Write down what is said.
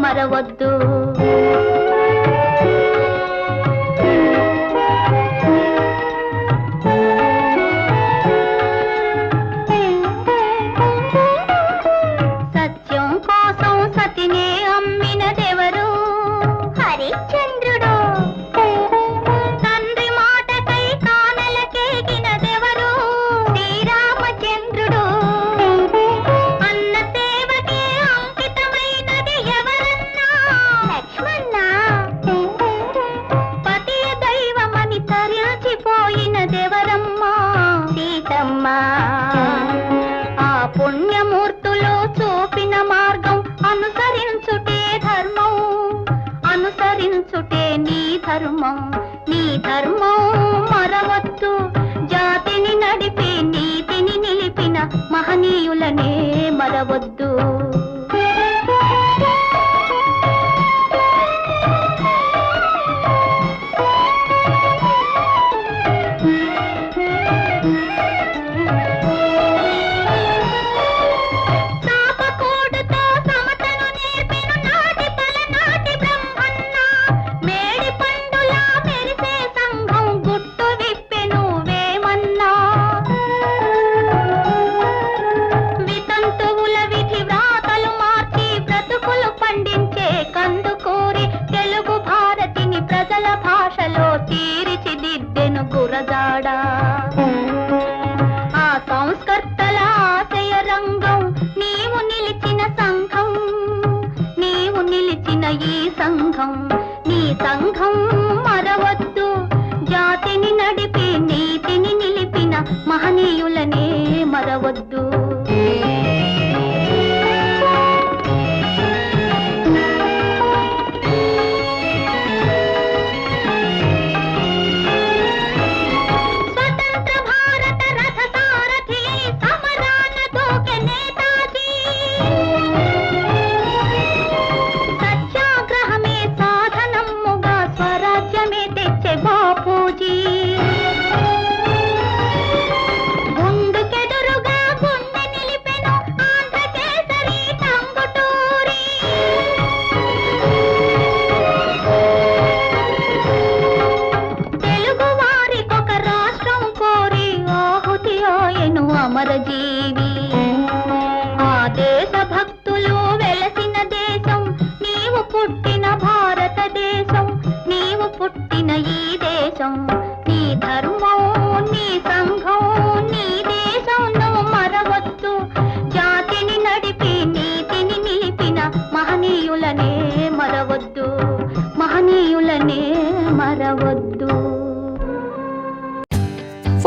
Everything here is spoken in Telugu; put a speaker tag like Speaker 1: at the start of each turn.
Speaker 1: మరవద్దు. సత్యం కోసం సతినే అమ్మినదెవరు? హరిశ్చంద్రుడు. తండ్రి మాటకై కానలకేగినదెవరు? శ్రీరామచంద్రుడు. అన్న సేవకే అంకితమైనది ఎవరన్నా? లక్ష్మణ. పతియ దైవమని తరించిపోయినదెవరమ్మా? సీతమ్మ. ఆ పుణ్యమూర్తులు చూపిన మార్గం అనుసరించుటే ధర్మం, అనుసరించుటే నీ ధర్మం. నీ ధర్మం మరవద్దు. జాతిని నడిపి నీతిని నిలిపిన మహనీయులనే మరవద్దు. చాపకూడుతో సమతను నేర్పెను నాటి పలనాటి బ్రహ్మన్న. మేడి పండులా మెరిసే సంఘం గుట్టు విప్పెను వేమన్నా. వితంతువుల విధి వ్రాతలు మార్చి బ్రతుకులు పండించే కందుకూరి తెలుగు భారతిని ప్రజల భాషలో తీర్చిదిద్దెను గురజాడ. ఆ సంస్కర్తల ఆశయ రంగం నీవు నిలిచిన సంఘం, నీవు నిలిచిన ఈ సంఘం. నీ సంఘం మరవద్దు. జాతిని నడిపి నీతిని నిలిపిన మహనీయులనే మరవద్దు. స్వతంత్ర భారత రథ సారథి అయి సమరాన దూకె నేతాజీ. సత్యాగ్రహమే సాధనమ్ముగా స్వరాజ్యమే తెచ్చే బాపూజీ. గుండుకెదురుగా గుండె నిలిపెను ఆంధ్రకేసరి టంగుటూరి. తెలుగు వారికొక రాష్ట్రం కోరి ఆహుతి ఆయను అమరజీవి. ఆ దేశ భక్తులు వెలసిన దేశం నీవు పుట్టిన భారతదేశం, నీవు పుట్టిన ఈ దేశం. నీ ధర్మం, నీ సంఘం, నీ దేశం నువ్వు మరవద్దు. జాతిని నడిపి నీతిని నిలిపిన మహనీయులనే మరవద్దు, మహనీయులనే మరవద్దు.